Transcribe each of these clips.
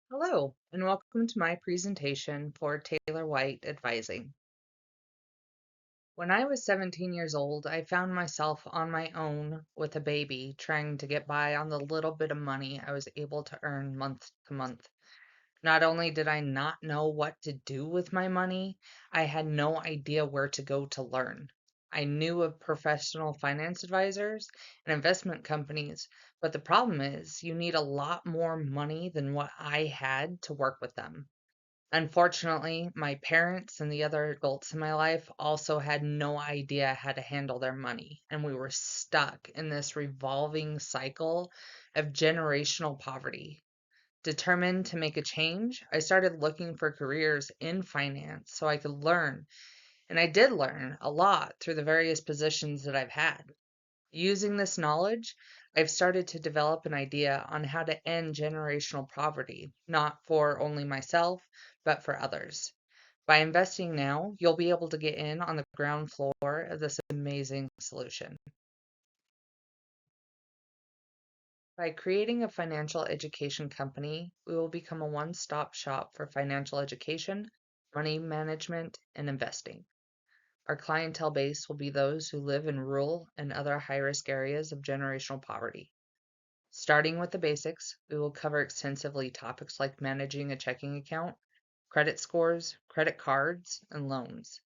Hello, and welcome to my presentation for Taylor White Advising. When I was 17 years old, I found myself on my own with a baby trying to get by on the little bit of money I was able to earn month to month. Not only did I not know what to do with my money, I had no idea where to go to learn. I knew of professional finance advisors and investment companies, but the problem is you need a lot more money than what I had to work with them. Unfortunately, my parents and the other adults in my life also had no idea how to handle their money, and we were stuck in this revolving cycle of generational poverty. Determined to make a change, I started looking for careers in finance so I could learn, and I did learn a lot through the various positions that I've had. Using this knowledge, I've started to develop an idea on how to end generational poverty, not for only myself, but for others. By investing now, you'll be able to get in on the ground floor of this amazing solution. By creating a financial education company, we will become a one stop shop for financial education, money management, and investing. Our clientele base will be those who live in rural and other high risk areas of generational poverty. Starting with the basics, we will cover extensively topics like managing a checking account, credit scores, credit cards, and loans.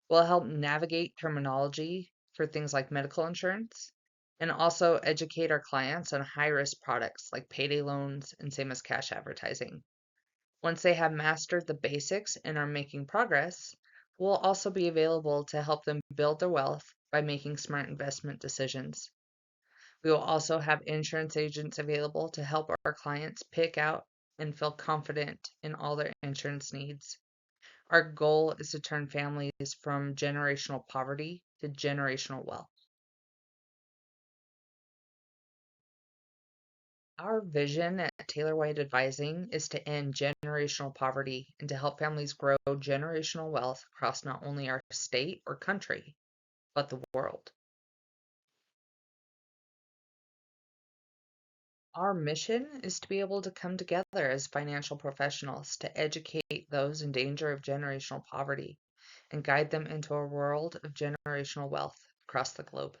We'll help navigate terminology for things like medical insurance and also educate our clients on high risk products like payday loans and same as cash advertising. Once they have mastered the basics and are making progress, we'll also be available to help them build their wealth by making smart investment decisions. We will also have insurance agents available to help our clients pick out and feel confident in all their insurance needs. Our goal is to turn families from generational poverty to generational wealth. Our vision at Taylor White Advising is to end generational poverty and to help families grow generational wealth across not only our state or country, but the world. Our mission is to be able to come together as financial professionals to educate those in danger of generational poverty and guide them into a world of generational wealth across the globe.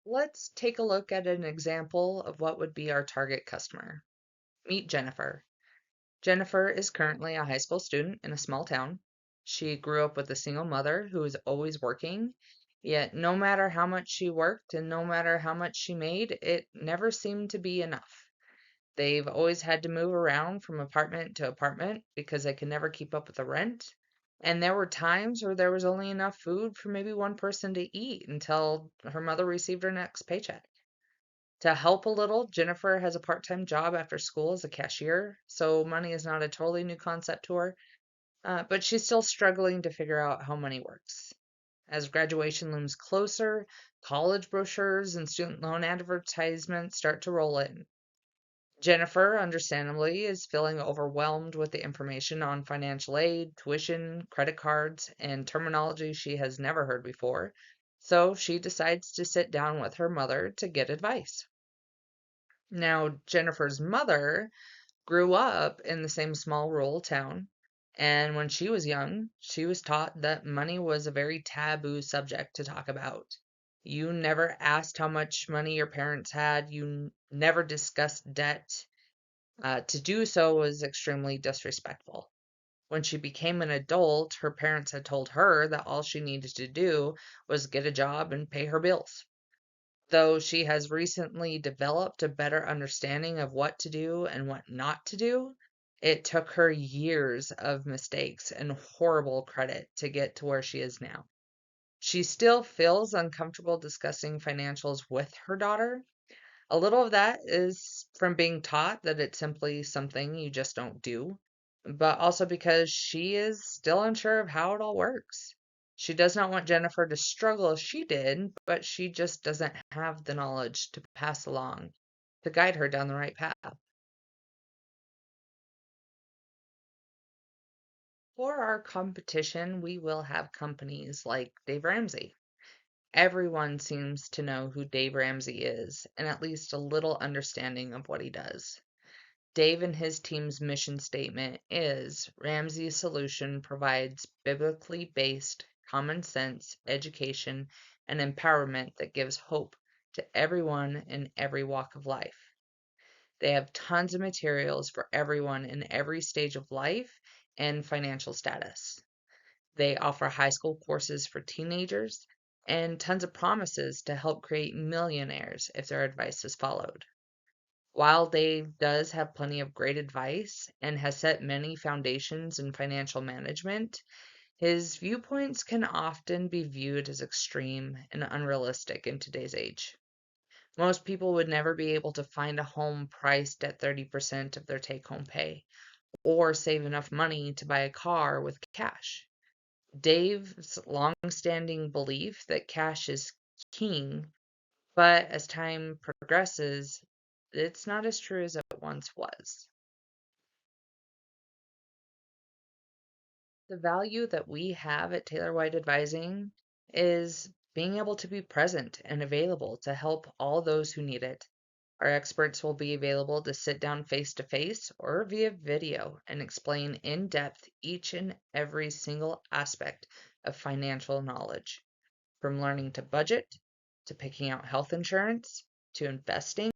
Let's take a look at an example of what would be our target customer. Meet Jennifer. Jennifer is currently a high school student in a small town. She grew up with a single mother who is always working, yet, no matter how much she worked and no matter how much she made, it never seemed to be enough. They've always had to move around from apartment to apartment because they could never keep up with the rent. And there were times where there was only enough food for maybe one person to eat until her mother received her next paycheck. To help a little, Jennifer has a part time job after school as a cashier, so money is not a totally new concept to her, but she's still struggling to figure out how money works. As graduation looms closer, college brochures and student loan advertisements start to roll in. Jennifer, understandably, is feeling overwhelmed with the information on financial aid, tuition, credit cards, and terminology she has never heard before. So she decides to sit down with her mother to get advice. Now, Jennifer's mother grew up in the same small rural town, and when she was young, she was taught that money was a very taboo subject to talk about. You never asked how much money your parents had, you never discussed debt. To do so was extremely disrespectful. When she became an adult, her parents had told her that all she needed to do was get a job and pay her bills. Though she has recently developed a better understanding of what to do and what not to do, it took her years of mistakes and horrible credit to get to where she is now. She still feels uncomfortable discussing financials with her daughter. A little of that is from being taught that it's simply something you just don't do, but also because she is still unsure of how it all works. She does not want Jennifer to struggle as she did, but she just doesn't have the knowledge to pass along to guide her down the right path. For our competition, we will have companies like Dave Ramsey. Everyone seems to know who Dave Ramsey is and at least a little understanding of what he does. Dave and his team's mission statement is Ramsey's solution provides biblically based, common sense education and empowerment that gives hope to everyone in every walk of life. They have tons of materials for everyone in every stage of life and financial status. They offer high school courses for teenagers and tons of promises to help create millionaires if their advice is followed. While Dave does have plenty of great advice and has set many foundations in financial management, his viewpoints can often be viewed as extreme and unrealistic in today's age. Most people would never be able to find a home priced at 30% of their take home pay or save enough money to buy a car with cash. Dave's long-standing belief that cash is king, but as time progresses, it's not as true as it once was. The value that we have at Taylor White Advising is being able to be present and available to help all those who need it. Our experts will be available to sit down face to face or via video and explain in depth each and every single aspect of financial knowledge, from learning to budget, to picking out health insurance, to investing.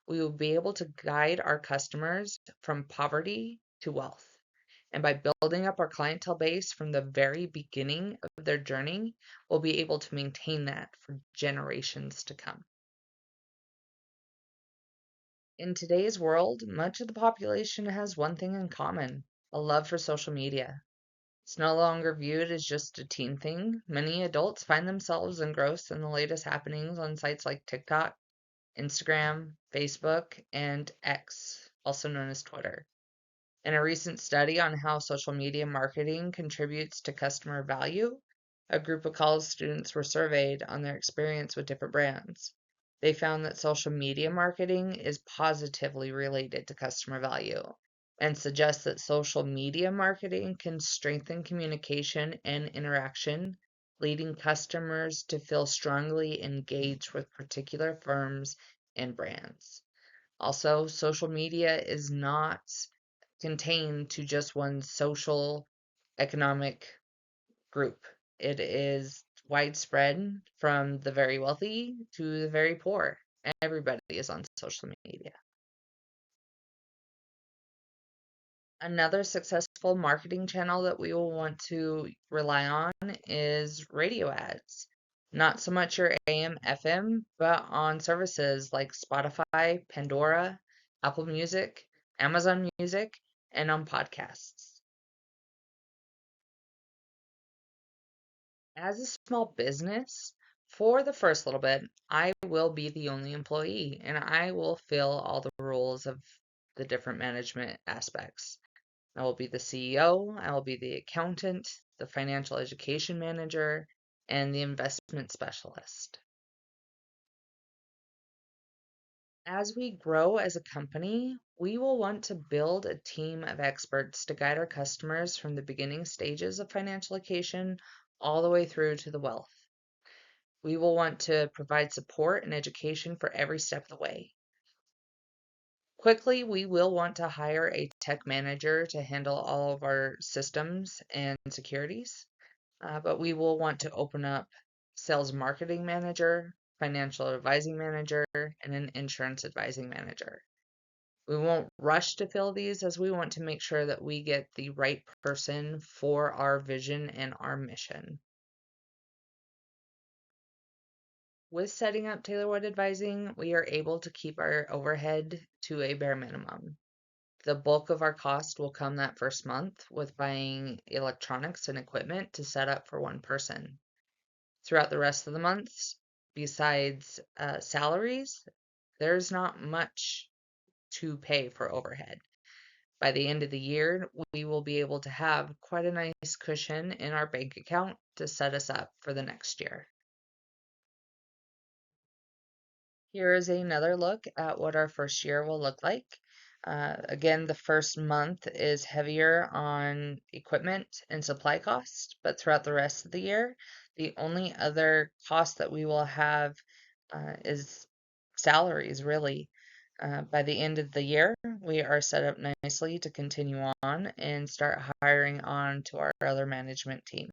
We will be able to guide our customers from poverty to wealth. And by building up our clientele base from the very beginning of their journey, we'll be able to maintain that for generations to come. In today's world, much of the population has one thing in common: a love for social media. It's no longer viewed as just a teen thing. Many adults find themselves engrossed in the latest happenings on sites like TikTok, Instagram, Facebook, and X, also known as Twitter. In a recent study on how social media marketing contributes to customer value, a group of college students were surveyed on their experience with different brands. They found that social media marketing is positively related to customer value and suggests that social media marketing can strengthen communication and interaction, leading customers to feel strongly engaged with particular firms and brands. Also, social media is not contained to just one social economic group. It is widespread from the very wealthy to the very poor. Everybody is on social media. Another successful marketing channel that we will want to rely on is radio ads. Not so much your AM, FM, but on services like Spotify, Pandora, Apple Music, Amazon Music, and on podcasts. As a small business, for the first little bit, I will be the only employee and I will fill all the roles of the different management aspects. I will be the CEO, I will be the accountant, the financial education manager, and the investment specialist. As we grow as a company, we will want to build a team of experts to guide our customers from the beginning stages of financial education all the way through to the wealth. We will want to provide support and education for every step of the way. Quickly, we will want to hire a tech manager to handle all of our systems and securities, but we will want to open up sales marketing manager, financial advising manager, and an insurance advising manager. We won't rush to fill these as we want to make sure that we get the right person for our vision and our mission. With setting up Taylor White Advising, we are able to keep our overhead to a bare minimum. The bulk of our cost will come that first month with buying electronics and equipment to set up for one person. Throughout the rest of the months, besides salaries, there's not much to pay for overhead. By the end of the year, we will be able to have quite a nice cushion in our bank account to set us up for the next year. Here is another look at what our first year will look like. Again, the first month is heavier on equipment and supply costs, but throughout the rest of the year, The only other cost that we will have is salaries, really. By the end of the year, we are set up nicely to continue on and start hiring on to our other management team.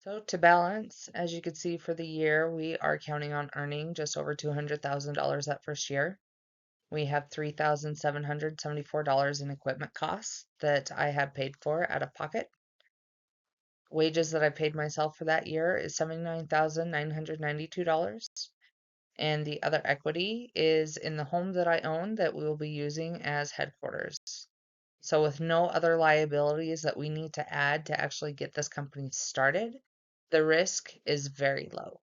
So to balance, as you can see for the year, we are counting on earning just over $200,000 that first year. We have $3,774 in equipment costs that I have paid for out of pocket. Wages that I paid myself for that year is $79,992. And the other equity is in the home that I own that we will be using as headquarters. So with no other liabilities that we need to add to actually get this company started, the risk is very low.